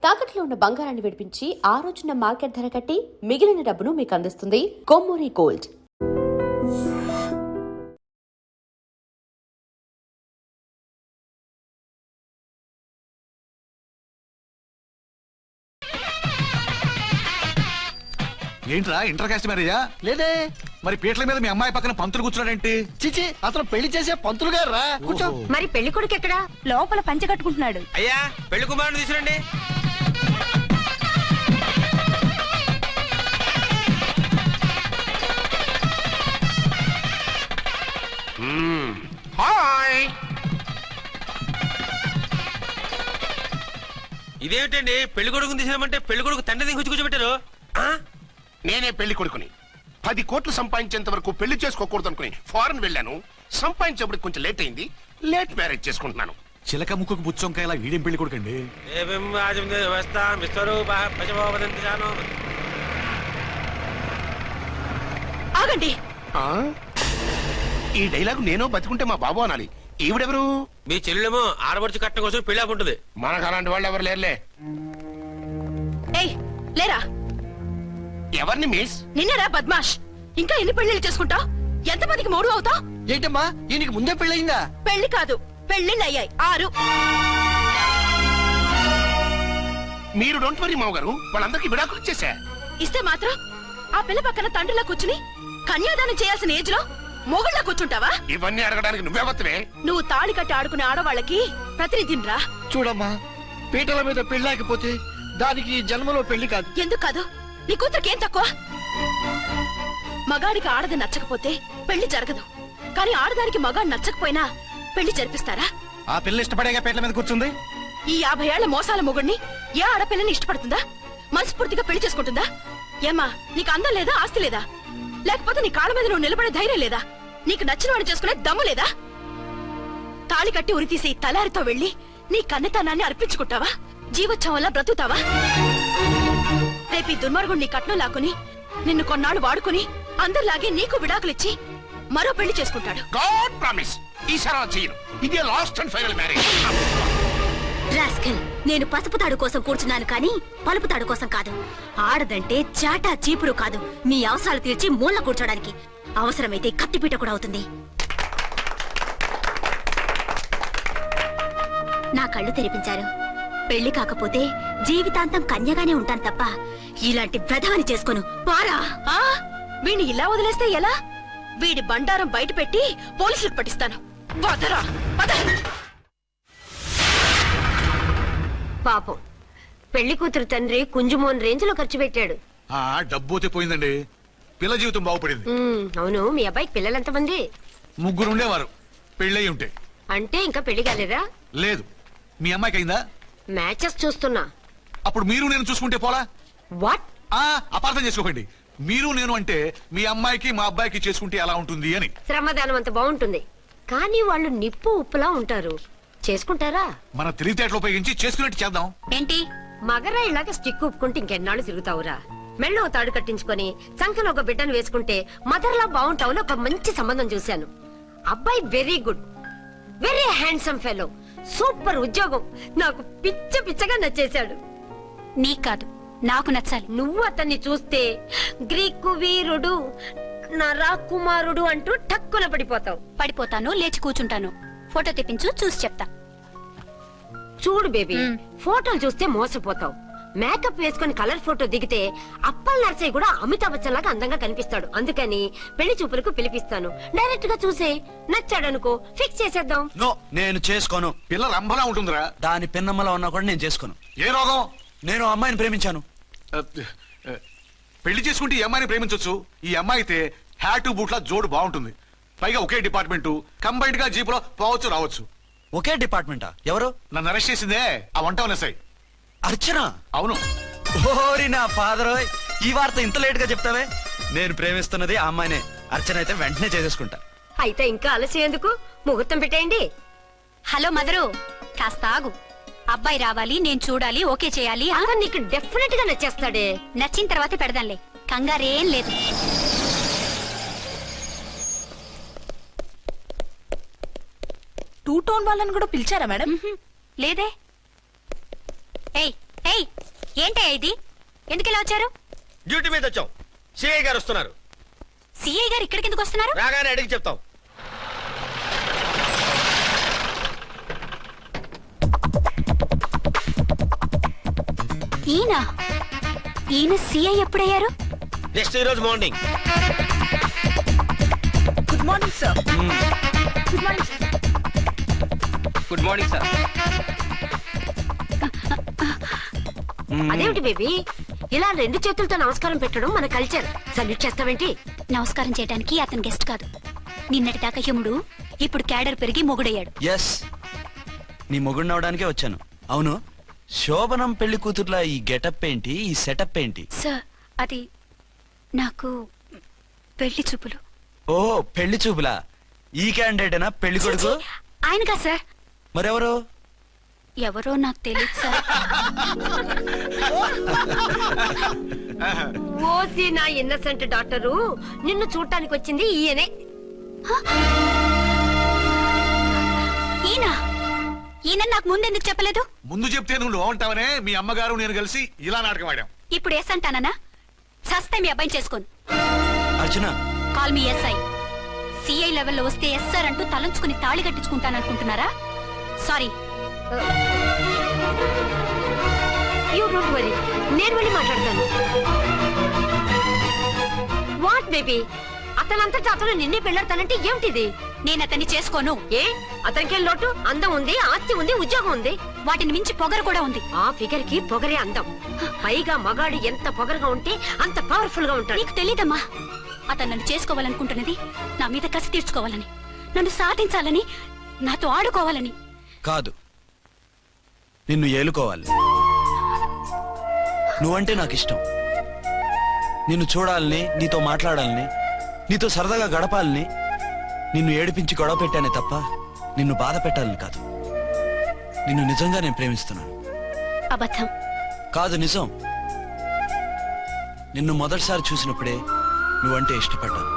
తాకట్లో ఉన్న బంగారాన్ని విడిపించి ఆ రోజున మార్కెట్ ధర కట్టి మిగిలిన డబ్బును మీకు అందిస్తుంది కొమ్మూరి గోల్డ్. ఏంట్రా ఇంటర్ కాస్ట్ మ్యారేజా? లేదే. మరి పీటల మీద మీ అమ్మాయి పక్కన పంతులు కూర్చున్నాడేంటి? చిచి, అతను పెళ్లి చేసే పంతులు గారు రా. కూర్చో. మరి పెళ్లి కొడుకు ఎక్కడా? లోపల పంచె కట్టుకుంటున్నాడు. అయ్యా పెళ్లి కుమారుని తీసుకురండి. హాయ్. ఇదేమిటండి పెళ్లి కొడుకుని తీసినామంటే పెళ్లి కొడుకు తండ్రి దిగి కూర్చోబెట్టారు. నేనే పెళ్లి కొడుకుని 10 కోట్లు సంపాదించేంత వరకు పెళ్లి చేసుకోకూడదు అనుకుని ఫారెన్ వెళ్ళాను. సంపాదించేప్పుడు కొంచెం లేట్ అయింది. లేట్ మ్యారేజ్ చేసుకుంటున్నాను. చిలక ముక్కుకు బుచ్చొంకాయలా వీడేం పెళ్లి కొడుకండి? ఆగండి. ఈ డైలాగ్ నేను బతికుంటే మా బాబు అనాలి. ఈవిడెవరు? మీ చెల్లెమో ఆడబడుచు కట్టడం కోసం పెళ్లి ఆపుంటుంది. మనకు అలాంటి వాళ్ళు ఎవరు లేరులే. ఏయ్ లేరా. ఎవరిని మిస్? నిన్నరా బద్మాష్. ఇంకా ఎన్ని పెళ్లిళ్ళు చేసుకుంటావు? ఎంతమందికి మూడు అవుతావు? ఏంటమ్మా ఈయనకి ముందే పెళ్ళయిందా? పెళ్లి కాదు, పెళ్లిళ్ళు అయ్యాయి 6. మీరు డోంట్ వరీ మామగారు, వాళ్ళందరికీ విడాకులు ఇచ్చేసా. ఇస్తే మాత్రం ఆ పిల్ల పక్కన తండ్రిలా కూర్చుని కన్యాదానం చేయాల్సిన ఏజ్ లో మొగుళ్ళ కూర్చుంటావా? ఇవన్నీ అడగడానికి నువ్వెవత్తవే? నువ్వు తాళి కట్టి ఆడుకునే ఆడవాళ్ళకి ప్రతినిధిరా. చూడమ్మా, పీటల మీద పెళ్ళాకపోతే దానికి ఈ జన్మలో పెళ్లి కాదు. ఎందుకు కాదు? నీ కూతురికి ఏం తక్కువ? మగాడికి ఆడది నచ్చకపోతే పెళ్లి జరగదు. కానీ ఆడదానికి మగాడు నచ్చకపోయినా పెళ్లి జరిపిస్తారా? ఆ పిల్ల ఇష్టపడేగా పీటల మీద కూర్చుంది. ఈ 50 ఏళ్ల మోసాల మొగుడిని ఏ ఆడపిల్లని ఇష్టపడుతుందా? మనస్ఫూర్తిగా పెళ్లి చేసుకుంటుందా? ఏమ్మా, నీకు అందం లేదా, ఆస్తి లేదా? లేకపోతే నీ కాళ్ళ మీద నువ్వు నిలబడే ధైర్యం లేదా? నీకు నచ్చిన వాడు చేసుకునే దమ్ము లేదా? తాళి కట్టి ఉరితీసి తలారితో వెళ్లి నీ కన్నెతనాన్ని అర్పించుకుంటావా? జీవోత్సవంలా బ్రతుకుతావా? రేపు ఈ దుర్మార్గుడు నీ కట్నం లాక్కుని నిన్ను కొన్నాళ్ళు వాడుకుని అందరిలాగే నీకు విడాకులిచ్చి మరో పెళ్లి చేసుకుంటాడు. గాడ్ ప్రామిస్, ఈసారి అలా చెయ్యను. ఇదే last and final marriage. Rascal, నేను పసుపు తాడు కోసం కూర్చున్నాను కానీ పలుపు తాడు కోసం కాదు. ఆడదంటే చాటా చీపురు కాదు, నీ అవసరాలు తీర్చి మూల కూర్చోడానికి. అవసరమైతే కత్తిపీట కూడా అవుతుంది. నా కళ్ళు తెరిపించారు. పెళ్లి కాకపోతే జీవితాంతం కన్యగానే ఉంటాను తప్ప ఇలాంటి ప్రధాని చేసుకోను. పారా. వీణ్ణి ఇలా వదిలేస్తే ఎలా? వీడి బండారం బయట పెట్టి పోలీసులకు పట్టిస్తాను. వదరా, వద. పాపం, పెళ్లి కూతురు తండ్రి కుంజుమోన్ రేంజ్ లో ఖర్చు పెట్టాడు. ఆ డబ్బు పోయిందండి. పిల్ల జీవితం బాగుపడింది. అవును, మీ అబ్బాయికి పిల్లలెంతమంది? 3 ఉండేవారు. పెళ్ళయి ఉంటే. అంటే ఇంకా పెళ్లి కాలేదా? లేదు. మీ అమ్మాయికి అయిందా? మ్యాచెస్ చూస్తున్నా. అప్పుడు మీరు నేను చూసుకుంటే పోలా? వాట్? అపార్థం చేసుకోకండి. మీరు నేను అంటే మీ అమ్మాయికి మా అబ్బాయికి చేసుకుంటే ఎలా ఉంటుంది అని. శ్రమదానం అంత బాగుంటుంది, కానీ వాళ్ళు నిప్పు ఉప్పులా ఉంటారు. చేసుకుంటారా? మన తెలివితేటలు ఉపయోగించి చేసుకున్నట్టు చేద్దాం. ఏంటి మగరా ఇలాగ స్టిక్ ఉప్పుకుంటే ఇంకెన్నాళ్ళు తిరుగుతావురా? మెళ్ళో తాడు కట్టించుకొని సంఖ్యలో ఒక బిడ్డను వేసుకుంటే మదర్లా బాగుంటావులో ఒక మంచి సంబంధం చూశాను. అబ్బాయి very good, very handsome fellow, super ఉద్యోగం. నాకు పిచ్చగా నచ్చేశాడు. నీకు కాదు, నాకు నచ్చాలి. నువ్వు అతన్ని చూస్తే గ్రీకు వీరుడు, నా రాకుమారుడు అంటూ టక్కున పడిపోతావు. పడిపోతాను, లేచి కూర్చుంటాను. ఫోటో తెప్పించు, చూసి చెప్తా. చూడు బేబీ, ఫోటోలు చూస్తే మోసపోతావు. మేకప్ వేసుకుని కలర్ ఫోటో దిగితే అప్పల్ నర్సయ్య కూడా అమితాబ్ బచ్చన్ లాగా అందంగా కనిపిస్తాడు. అందుకని పెళ్లి చూపులకు పిలిపిస్తాను. డైరెక్ట్ గా చూసే నచ్చాడనుకో ఫిక్స్ చేసేద్దాం. నో, నేను చేసుకోను. పిల్ల రంభలా ఉంటుందిరా. దాని పిన్నమ్మలా ఉన్నా కూడా నేను చేసుకోను. ఏ రోగం? నేను అమ్మాయిని ప్రేమించాను. పెళ్లి చేసుకుంటే ఈ అమ్మాయిని ప్రేమించొచ్చు. ఈ అమ్మాయి అయితే హ్యాటు బూట్ల జోడు బాగుంటుంది. పైగా ఒకే డిపార్ట్మెంట్, కంబైన్డ్ గా జీపులో పోవచ్చు రావచ్చు. ఒకే డిపార్ట్మెంటా? ఎవరు? నన్ను అరెస్ట్ చేసిందే ఆ వంట ఎస్ఐ. అర్చన? అవును. ఓరి నా ఫాదర్, ఈ వార్త ఇంత లేట్ గా చెప్తావే. నేను ప్రేమిస్తున్నది ఆ అమ్మాయినే. అర్చన అయితే వెంటనే చేసేసుకుంటా. అయితే ఇంకా ఆలస్యం ఎందుకు? ముహూర్తం పెట్టేయండి. హలో మదరు, కాస్త ఆగు. అబ్బాయి రావాలి, నేను చూడాలి, ఓకే చేయాలి. అతను నీకు డెఫినెట్ గా నచ్చేస్తాడే. నచ్చిన తర్వాత పెడదాంలే, కంగారేం లేదు. 2 టోన్ వాళ్ళని కూడా పిలిచారా మేడం? లేదే. ఏయ్ ఏయ్ ఏంటయ్యా ఇది? ఎందుకు ఇలా వచ్చారు? డ్యూటీ మీద వచ్చాం. సిఐ గారు వస్తున్నారు. సిఐ గారు ఇక్కడికి ఎందుకు వస్తున్నారు? రాగానే అడిగి చెప్తాం. ఈయన సిఐ ఎప్పుడయ్యారు? నెక్స్ట్ ఈ రోజు morning. Good morning sir. Good morning sir. Good morning sir. అదేమిటి బేబీ, ఇలా 2 చేతులతో నమస్కారం పెట్టడం మన కల్చర్. సల్యూట్ చేస్తావేంటి? నమస్కారం చేయడానికి అతను గెస్ట్ కాదు. నిన్నటి దాకా యముడు, ఇప్పుడు క్యాడర్ పెరిగి మొగుడయ్యాడు. ఎస్, నీ మొగుడిని అవడానికే వచ్చాను. అవును, శోభనం పెళ్లి కూతుర్లా ఈ గెటప్ ఏంటి, ఈ సెటప్ ఏంటి? సార్ అది నాకు పెళ్లి చూపులు. ఓ పెళ్లి చూపులా? ఈ క్యాండిడేటేనా పెళ్లి కొడుకు? ఆయనగా సార్. మరెవరు? ఎవరో నాకు తెలియదు సార్. ఓసి నా ఇన్నసెంట్ డాక్టరు, నిన్ను చూడటానికి వచ్చింది ఈయనే. ఈయన నాకు ముందెందుకు చెప్పలేదు? ముందు చెప్తే నువ్వు బాగుంటావనే మీ అమ్మగారు నేను కలిసి ఇలా నాటకం ఆడాం. ఇప్పుడు ఎస్ అంటానా? సస్తే మీ అబ్బాయిని చేసుకోను. అర్చన, కాల్ మీ ఎస్ఐ. సిఐ లెవెల్లో వస్తే ఎస్ఆర్ అంటూ తలంచుకుని తాళి కట్టించుకుంటాననుకుంటున్నారా? సారీ. యూ డోంట్ వరీ, నేను వెళ్ళి మాట్లాడతాను. వాట్ బేబీ, అతనంతటా అతను నిన్నే పెళ్ళాడతానంటే ఏమిటిది? నేను అతన్ని చేసుకోను. ఏ అతనికేం లోటు? అందం ఉంది, ఆస్తి ఉంది, ఉద్యోగం ఉంది. వాటిని మించి పొగరు కూడా ఉంది. ఆ ఫిగర్ కి పొగరే అందం. పైగా మగాడు ఎంత పొగరుగా ఉంటే అంత పవర్ఫుల్ గా ఉంటాడు. నీకు తెలీదమ్మా, అతను నన్ను చేసుకోవాలనుకుంటున్నది నా మీద కసి తీర్చుకోవాలని, నన్ను సాధించాలని, నాతో ఆడుకోవాలని కాదు, నిన్ను ఏలుకోవాలి. నువ్వంటే నాకు ఇష్టం. నిన్ను చూడాలని, నీతో మాట్లాడాలని, నీతో సరదాగా గడపాలని, నిన్ను ఏడిపించి గొడవ పెట్టానే తప్ప నిన్ను బాధ పెట్టాలని కాదు. నిన్ను నిజంగా నేను ప్రేమిస్తున్నాను. అబద్ధం. కాదు, నిజం. నిన్ను మొదటిసారి చూసినప్పుడే నువ్వంటే ఇష్టపడ్డాను.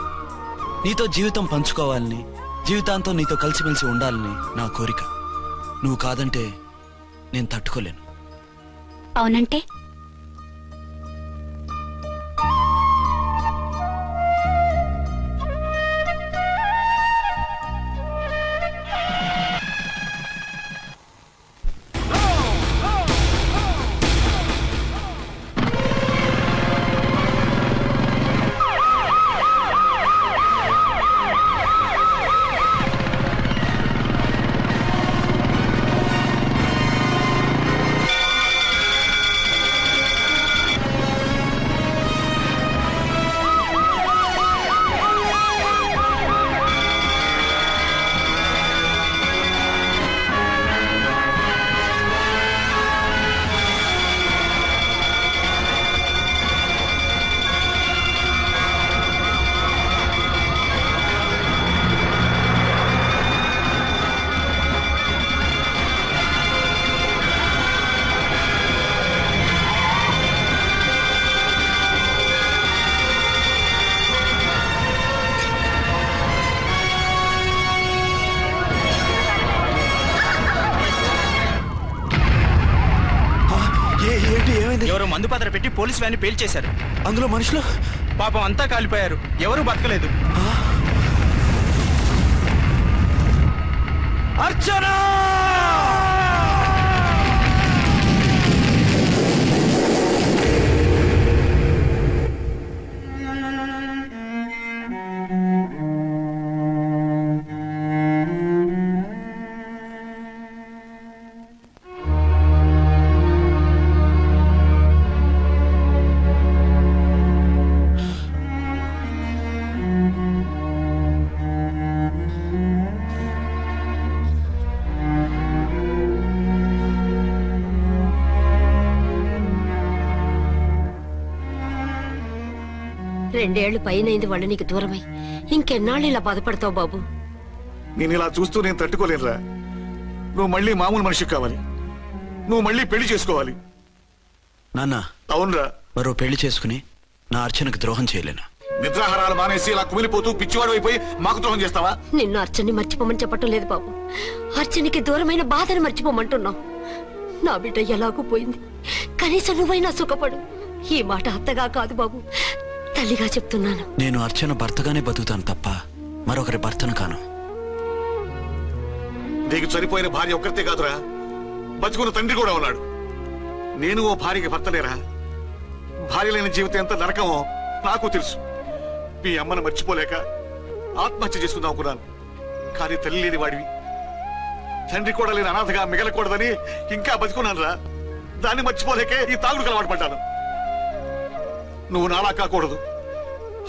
నీతో జీవితం పంచుకోవాలని, జీవితాంతం నీతో కలిసిమెలిసి ఉండాలని నా కోరిక. నువ్వు కాదంటే నేను తట్టుకోలేను. అవునంటే? ఎవరో మందు పాత్ర పెట్టి పోలీస్ వ్యాన్ పేల్చేశారు. అందులో మనుషులు పాపం అంతా కాలిపోయారు. ఎవరు బతకలేదు. అర్చనా! రెండేళ్లు పైనైంది వాళ్ళు నీకు దూరమై. ఇంకెన్నాళ్ళు ఇలా బాధపడతావు బాబు? నేను ఇలా చూస్తూ నేను తట్టుకోలేనురా. నువ్వు మళ్ళీ మామూలు మనిషి కావాలి. నువ్వు మళ్ళీ పెళ్లి చేసుకోవాలి. నాన్న, అవునరా. మరో పెళ్లి చేసుకుని నా అర్చనకు ద్రోహం చేయలేను. నిద్రాహారాలు మానేసి ఇలా కుమిలిపోతూ పిచ్చివాడు అయిపోయి మాకు ద్రోహం చేస్తావా? నిన్ను అర్చన్ని మర్చిపోమని చెప్పటం లేదు బాబు. అర్చనికి దూరమైన బాధను మర్చిపోమంటున్నావు. నా బిడ్డ ఎలాగూ పోయింది, కనీసం నువ్వైనా సుఖపడు. ఈ మాట అత్తగా కాదు బాబు, తల్లిగా చెప్తున్నాను. నేను అర్చన భర్తగానే బతుకుతాను తప్ప మరొకరి భర్తను కాను. నీకు చనిపోయిన భార్య ఒక్కరితే కాదురా, బతుకున్న తండ్రి కూడా ఉన్నాడు. నేను ఓ భార్యకి భర్తలేరా? భార్య లేని జీవితం ఎంత నరకమో నాకు తెలుసు. మీ అమ్మను మర్చిపోలేక ఆత్మహత్య చేసుకుందాం అనుకున్నాను. కానీ తల్లి లేని వాడివి, తండ్రి కూడా లేని అనాథగా మిగలకూడదని ఇంకా బతుకున్నాను రా. దాన్ని మర్చిపోలేకే ఈ తాగుడుకు అలవాటు పడ్డాను. నువ్వు నాలా కాకూడదు,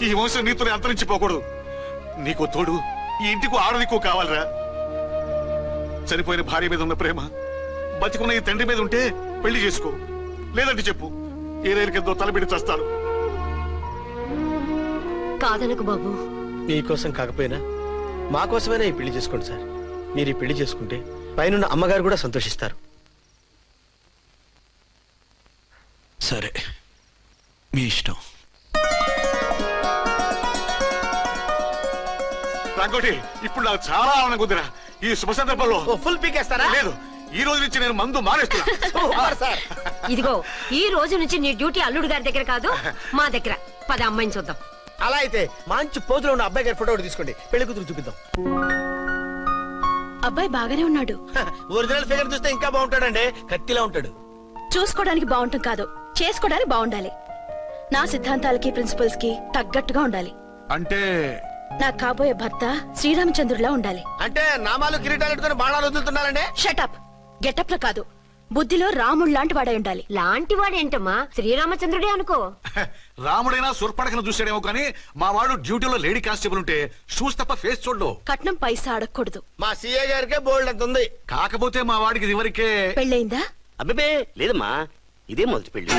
ఈ వంశం నీతోనే అంతరించిపోకూడదు. నీకు తోడు ఈ ఇంటికి ఆడదికు కావాలిరా. చనిపోయిన భార్య మీద ఉన్న ప్రేమ బతికున్న ఈ తండ్రి మీద ఉంటే పెళ్లి చేసుకో, లేదంటే చెప్పు, ఏ రైలు కిందో తలబెడి చేస్తాను. కాదనకు బాబు. మీకోసం కాకపోయినా మా కోసమైనా ఈ పెళ్లి చేసుకోండి సార్. మీరు ఈ పెళ్లి చేసుకుంటే పైన అమ్మగారు కూడా సంతోషిస్తారు. సరే, మీ ఇష్టం. రంగోటి, ఇప్పుడు నాకు చాలా ఆనందంగా ఉందిరా. ఈ శుభ సందర్భంలో ఫుల్ పీకేస్తారా? లేదు, ఈ రోజు నుంచి నేను మందు మానేస్తున్నా. ఇదిగో, ఈ రోజు నుంచి నీ డ్యూటీ అల్లుడు గారి దగ్గర కాదు, మా దగ్గర. పద అమ్మాయిని చూద్దాం. అలా అయితే మంచి పోజులో ఉన్న అబ్బాయి గారి ఫోటో ఒకటి తీసుకోండి, పెళ్లి కూతురు చూపిద్దాం. అబ్బాయి బాగానే ఉన్నాడు. ఒరిజినల్ ఫిగర్ చూస్తే ఇంకా బాగుంటాడండి, కత్తిలా ఉంటాడు. చూసుకోవడానికి బాగుంటాం కాదు, చేసుకోవడానికి బాగుండాలి. నా సిద్ధాంతాలకి ప్రిన్సిపల్స్ కి తగ్గట్టుగా ఉండాలి. అంటే నా కాబోయే భర్త శ్రీరామచంద్రుడిలా ఉండాలి. అంటే నామాలు కిరీటాలు పెట్టుకుని బాణాలు వదులుతున్నారండి. షటప్. గెటప్ లో కాదు, బుద్ధిలో రాముడు లాంటి వాడై ఉండాలి. లాంటి వాడేంటమ్మా, శ్రీరామచంద్రుడే అనుకో. రాముడైనా సుర్పడకను చూసాడేమో కానీ మా వాడు డ్యూటీలో లేడీ కానిస్టేబుల్ ఉంటే షూస్ తప్ప ఫేస్ చూడడు. కట్నం పైసా అడగకూడదు. మా సీఏ గారికే బోల్డ్ అంత ఉంది. కాకపోతే మా వాడికి ఇదివరకే పెళ్ళయిందా? అబ్బే లేదమ్మా, ఇదే మొదటి పెళ్లి.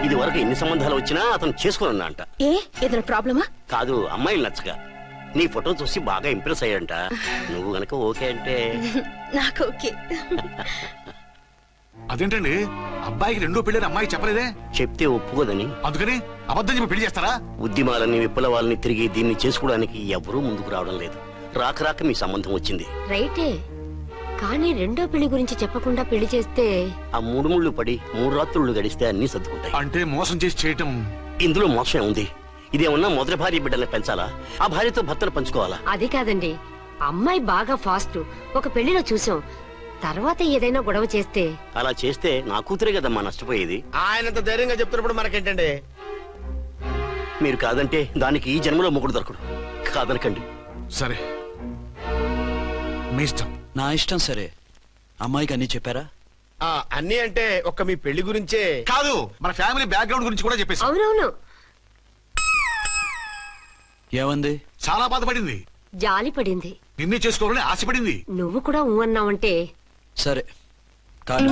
ఇది వరకు ఎన్ని సంబంధాలు వచ్చినా అతను చేసుకున్నా అంట. ఏ ఏదైనా ప్రాబ్లమా? కాదు, అమ్మాయిలు నచ్చగా నీ ఫోటో చూసి బాగా ఇంప్రెస్ అయ్యాడంట. నువ్వు గనక ఓకే అంటే నాకు ఓకే. అదేంటండి, అబ్బాయికి రెండో పెళ్లి అమ్మాయి చెప్పలేదే? చెప్తే ఒప్పుకోదని. అందుకని అబద్ధం చెప్పి పెళ్లి చేస్తారా? ఉద్యమాలని విప్లవాలని తిరిగి దీన్ని చేసుకోవడానికి ఎవరూ ముందుకు రావడం లేదు. రాక రాక మీ సంబంధం వచ్చింది. రైటే, కానీ రెండో పెళ్లి గురించి చెప్పకుండా పెళ్లి చేస్తే ఆ 3 ముళ్ళు పడి 3 రాత్రులు గడిస్తే అన్ని సర్దుకుంటాయి. అంటే మోసం చేసి చేయటం? ఇందులో మోసం ఉంది. ఇదేమన్నా మొదటి భార్య బిడ్డల్ని పెంచాలా, ఆ భార్యతో భర్తలు పంచుకోవాలా? అది కాదండి, అమ్మాయి బాగా ఫాస్ట్. ఒక పెళ్లిలో చూసాం, తర్వాత ఏదైనా గొడవ చేస్తే. అలా చేస్తే నా కూతురే కదమ్మా నష్టపోయేది. ఆయనంత ధైర్యంగా చెప్తున్నప్పుడు మనకేంటండి? మీరు కాదంటే దానికి ఈ జన్మలో మొగుడు దొరకడు. కాదనకండి. సరే, మీ ఇష్టం. నా ఇష్టం. సరే, అమ్మాయికి అన్ని చెప్పారా? అన్ని అంటే ఒక్క మీ పెళ్లి గురించే కాదు, మన ఫ్యామిలీ బ్యాక్గ్రౌండ్ గురించి కూడా చెప్పేసి. అవునవును. ఏమంది? చాలా బాధపడింది, జాలి పడింది, నిన్నే చేసుకోవాలని ఆశపడింది. నువ్వు కూడా ఊ అన్నావంటే. సరే, కాదు.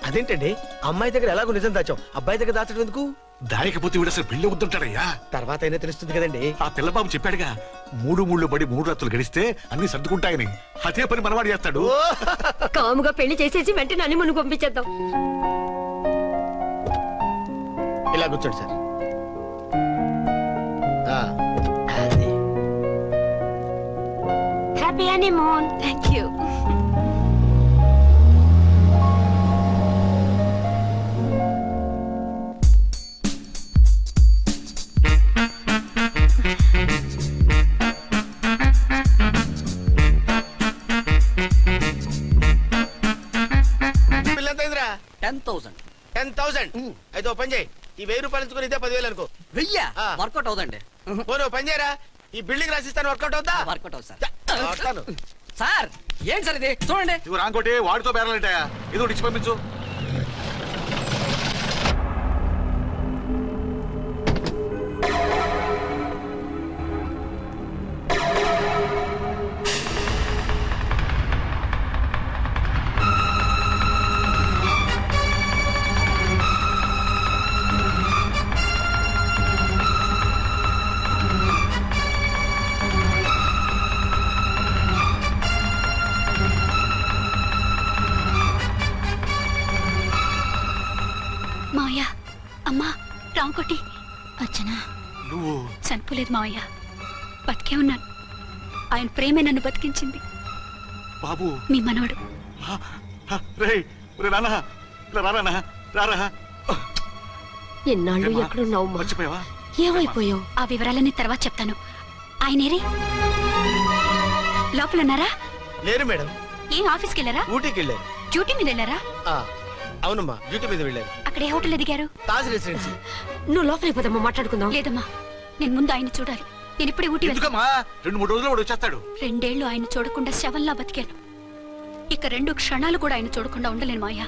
అదేంటండి, అమ్మాయి దగ్గర ఎలాగో నిజం దాచాం, అబ్బాయి దగ్గర దాచడం ఎందుకు? దాయకపోతే వీడు అసలు పెళ్లి వద్దంటాడయ్యా. తర్వాత అయినా తెలుస్తుంది కదండి. ఆ పిల్లబాబు చెప్పాడుగా, 3 ముళ్ళు పడి 3 రాత్రులు గడిస్తే అన్ని సర్దుకుంటాయని. అదే పని మనవాడు చేస్తాడు. కాముగా పెళ్లి చేసేసి వెంటనే అన్ని మును పంపించేద్దాం. ఇలా కూర్చోండి sir. Happy honeymoon. Thank you. పిల్లంతైందిరా? 10,000. 10,000. అయితే ఓ పని చేయి, ఈ 1000 రూపాయలు ఇచ్చుకుని ఇదే 10,000 అనుకో. 1000 ఆ. వర్కౌట్ అవుదండి. పోను పని చేయరా, ఈ బిల్డింగ్ రాసిస్తాను, వర్కౌట్ అవుతా? వర్కౌట్ అవుతుంది సార్. వస్తాను. సార్ ఏం సార్ ఇది చూడండి. ఇవి రాంకోటి వాడితో బేరాలంటాయా? ఏదో ఒకటి ఇచ్చి పంపించు. మావయ్య, అమ్మా, రాంకోటి. అర్చన, నువ్వు చనిపోలేదు మావయ్య, బతికే ఉన్నాను. ఆయన ప్రేమే నన్ను బతికించింది. బాబు, మీ మనవడు. రేయ్, ఒరే నాన్న, ఇలా రా నాన్న, రారా. ఎన్నాళ్ళు ఎక్కడున్నావు? మర్చిపోయావా? ఏమైపోయావు? ఆ వివరాలన్నీ తర్వాత చెప్తాను. ఆయనేరి లోపల ఉన్నారా? లేరు మేడం. ఏం ఆఫీస్కి వెళ్ళారా? ఊటీకి వెళ్ళారు. డ్యూటీ మీద వెళ్ళారా? అవునమ్మా, డ్యూటీ మీద వెళ్ళారు. అక్కడ ఏ హోటల్ ఎదిగారు? తాజ్ రెసిడెన్సీ. నువ్వు లోపలికి పోదమ్మా, మాట్లాడుకుందాం. లేదమ్మా, నేను ముందు ఆయన చూడాలి. నేను ఇప్పుడే ఊటీ వెళ్తాను. ఎందుకమ్మా? 2-3 రోజుల్లో వాడు వచ్చేస్తాడు. 2 ఏళ్లు ఆయన చూడకుండా శవంలా బతికాను. ఇక 2 క్షణాలు కూడా ఆయన చూడకుండా ఉండలేను మాయా.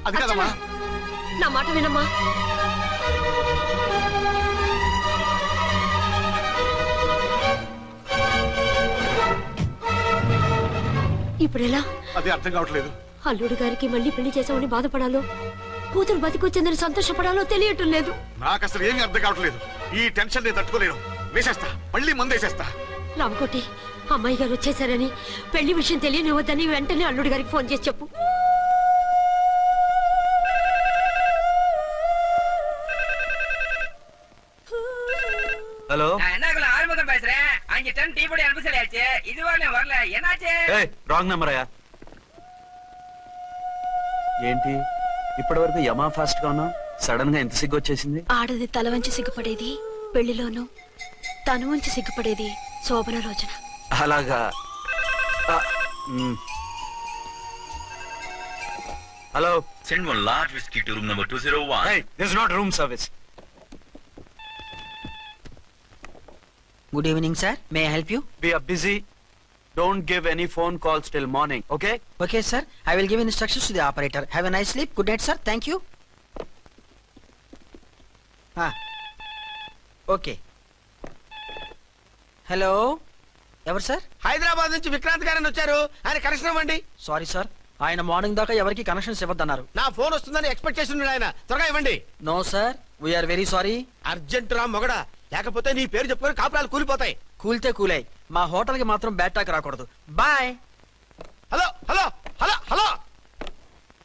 అది కదమ్మా. నా మాట వినమ్మా. ఇప్పుడు ఎలా? అది అర్థం కావట్లేదు. అల్లుడు గారికి మళ్ళీ పెళ్లి చేసామని బాధపడాలో, కూతురు బతికొచ్చిందని సంతోషపడాలో తెలియటం లేదు. నాకు అసలు ఏమీ అర్థం కావట్లేదు. ఈ టెన్షన్ నేను తట్టుకోలేను. వేసేస్తా, మళ్ళీ మందేసేస్తా. రామకోటి, అమ్మాయి గారు వచ్చేసారని, పెళ్లి విషయం తెలియనివ్వద్దని వెంటనే అల్లుడు గారికి ఫోన్ చేసి చెప్పు. ஹலோ என்ன ஆறுமுகம் பேசுறேன். அங்க டன் டீ பொடி அனுப்பி சொல்லியாச்சு. இதுவரை வரல. என்னாச்சு? ఏయ్ రాంగ్ నెంబర్ అయ్యా. ఏంటి ఇప్పటి వరకు యమా ఫాస్ట్ గా ఉన్నావు, సడన్ గా ఎంత సిగ్గు వచ్చేసింది? ఆడది తల వంచి సిగ్గుపడేది పెళ్లిలోనూ, తను వంచి సిగ్గుపడేది శోభన రోజున. అలాగా. Hello, Send one large whiskey to room number 201. hey, this is not room service. Good evening, sir. May I help you? We are busy. Don't give any phone calls till morning, okay? Okay, sir. I will give instructions to the operator. Have a nice sleep. Good night, sir. Thank you. Okay. Hello. ఎవరు sir? Hyderabad నుంచి విక్రాంత్ గారని వచ్చారు. ఆయన connection ఇవ్వండి. Sorry sir, ఆయన morning దాకా ఎవరికి connections ఇవ్వద్దన్నారు. నా ఫోన్ వస్తుందని ఎక్స్పెక్ట్ చేసి ఉన్నాడు ఆయన. త్వరగా ఇవ్వండి. No sir, we are very sorry. Urgent రా మొగడా, లేకపోతే నీ పేరు చెప్పుకొని కాపురాలు కూలిపోతాయి. కూల్తే కూలాయి, మా హోటల్ కి మాత్రం బ్యాడ్ టాక్ రాకూడదు. Bye. Hello hello hello hello.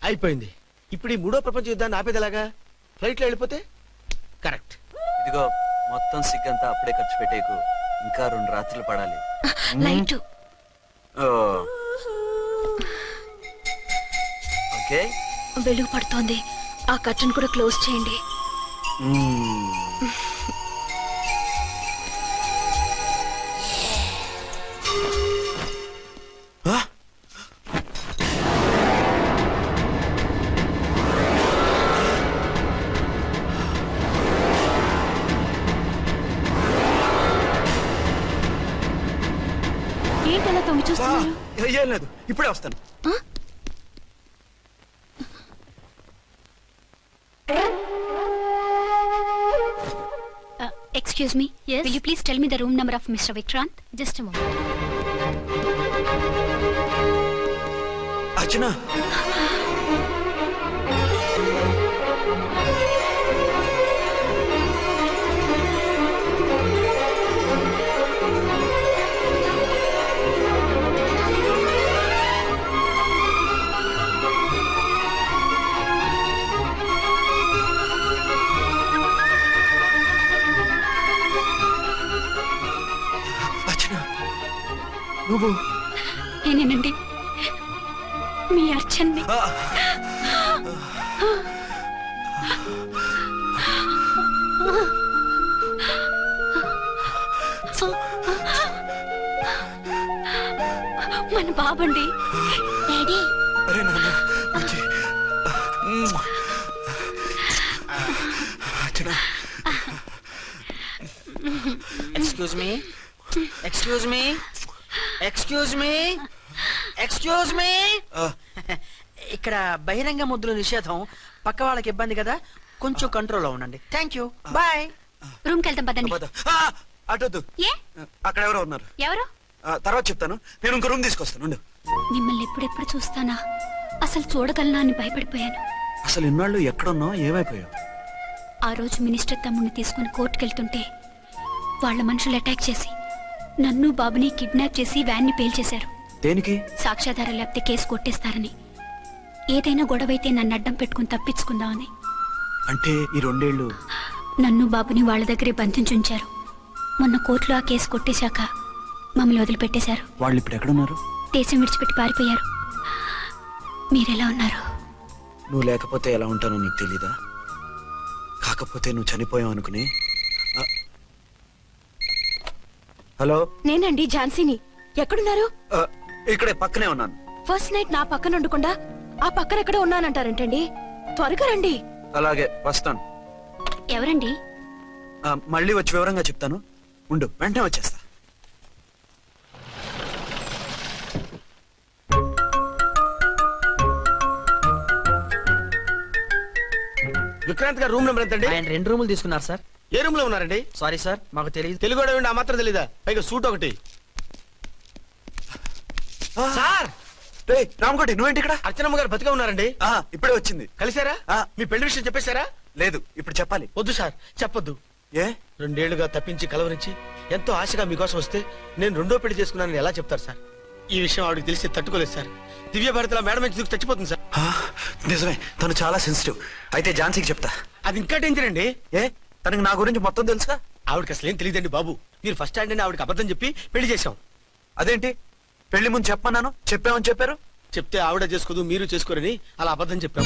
అయిపోయింది. ఇప్పుడు ఈ 3వ ప్రపంచ యుద్ధాన్ని ఆపేదిలాగా? ఫ్లైట్ లో వెళ్ళిపోతే కరెక్ట్. ఇదిగో మొత్తం సిగ్గంతా అప్పుడే ఖర్చు పెట్టేకు. ఇంకా 2 రాత్రులు పడాలి. లైట్ ఓకే, వెలుగు పడుతోంది. ఆ కర్టన్ కూడా క్లోజ్ చేయండి. ఏంటలా తొంగి చూస్తున్నారు? ఏం లేదు, ఇప్పుడే వస్తాను. Excuse me. Yes. Will you please tell me the room number of Mr. Vikrant? Just a moment. Archana. నువ్వు నేనేనండి, మీ అర్చన్ని. మన బాబండి. డాడీ. అరే నాన్న, excuse me, excuse me, excuse me, excuse me. ఇక్కడ బహిరంగ ముద్దుల నిషేధం. పక్క వాళ్ళకి ఇబ్బంది కదా, కొంచెం కంట్రోల్లో ఉండండి. Thank you. బాయ్. రూమ్కి వెళ్తాం పదండి. అటొద్దు, ఏ? అక్కడ ఎవరో ఉన్నారు. ఎవరు? తర్వాత చెప్తాను. నేను ఇంకో రూమ్ తీసుకొస్తాను. మిమ్మల్ని ఎప్పుడెప్పుడు చూస్తానా, అసలు చూడగలనా అని భయపడిపోయాను. అసలు ఇన్నాళ్ళు ఎక్కడున్నావు, ఏమైపోయావు? ఆ రోజు మినిస్టర్ తమ్ముడిని తీసుకుని కోర్టుకెళ్తుంటే వాళ్ళ మనుషులు అటాక్ చేసి నన్ను బాబుని కిడ్నాప్ చేసి వ్యాన్ని పేల్చేశారు. దేనికి? సాక్ష్యాధారం లేకపోతే కేసు కొట్టేస్తారని. ఏదైనా గొడవైతే నన్ను అడ్డం పెట్టుకుని తప్పించుకుందామని. అంటే ఈ 2 ఏళ్ళు నన్ను బాబుని వాళ్ళ దగ్గరే బంధించుంచారు. మొన్న కోర్టులో ఆ కేసు కొట్టేశాక మమ్మల్ని వదిలిపెట్టేశారు. వాళ్ళు ఇప్పుడు ఎక్కడున్నారు? దేశం విడిచిపెట్టి పారిపోయారు. మీరెలా ఉన్నారు? నువ్వు లేకపోతే ఎలా ఉంటానో నీకు తెలీదా? కాకపోతే నువ్వు చనిపోయావు అనుకుని. హలో, నేనండి ఝాన్సీని. ఎక్కడున్నారు? ఇక్కడే పక్కనే ఉన్నాను. ఫస్ట్ నైట్ నా పక్కన ఉండకుండా ఆ పక్కన ఎక్కడ ఉన్నానంటారంటండి. త్వరగా రండి. అలాగే వస్తాను. ఎవరండి? మళ్ళీ వచ్చి వివరంగా చెప్తాను. ఉండు, వెంటనే వచ్చేస్తా. విక్రాంత్ గారు రూమ్ నెంబర్ ఎంతండి? ఆయన 2 రూములు తీసుకున్నారు సార్. ఏ రూమ్ లో ఉన్నారండి? సారీ సార్, మాకు తెలియదు. తెలుగు వాడు ఏమిటి? ఆ మాత్రం తెలీదా? పైగా సూట్ ఒకటి. సార్, రామకోటి నువ్వేంటి ఇక్కడ? అర్చనమ్మ గారు బతిగా ఉన్నారండి. ఇప్పుడే వచ్చింది. కలిసారా? మీ పెళ్లి విషయం చెప్పేశారా? లేదు, ఇప్పుడు చెప్పాలి. వద్దు సార్, చెప్పొద్దు. ఏ? 2 ఏళ్లుగా తప్పించి కలవరించి ఎంతో ఆశగా మీకోసం వస్తే నేను 2వ పెళ్లి చేసుకున్నానని ఎలా చెప్తారు సార్? ఈ విషయం ఆవిడకి తెలిసి తట్టుకోలేదు సార్. దివ్య భారతిలో మేడం నుంచి దూకి చచ్చిపోతుంది సార్. నిజమే, తను చాలా సెన్సిటివ్. అయితే ఝాన్సీకి చెప్తా. అది ఇంకా డేంజర్ అండి. ఏ, తనకి నా గురించి మొత్తం తెలుసా? ఆవిడకి అసలు ఏం తెలియదండి బాబు. మీరు ఫస్ట్ హ్యాండ్ అని ఆవిడకి అబద్ధం చెప్పి పెళ్లి చేశాం. అదేంటి, పెళ్లి ముందు చెప్పమన్నాను, చెప్పామని చెప్పారు. చెప్తే ఆవిడ చేసుకోదు, మీరు చేసుకోరని అలా అబద్ధం చెప్పాం.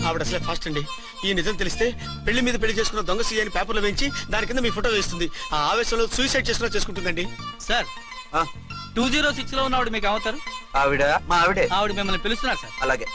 ఆవిడ అసలే ఫాస్ట్ అండి. ఈ నిజం తెలిస్తే పెళ్లి మీద పెళ్లి చేసుకున్న దొంగ సీ అని పేపర్లో వేయించి దాని కింద మీ ఫోటో వేస్తుంది. ఆ ఆవేశంలో సూసైడ్ చేసుకుంటుందండి. సార్, 206 లో ఉన్నవాడు మీకు అవుతారు. ఆవిడ మా ఆవిడే. ఆవిడ మిమ్మల్ని పిలుస్తున్నారు సార్. అలాగే.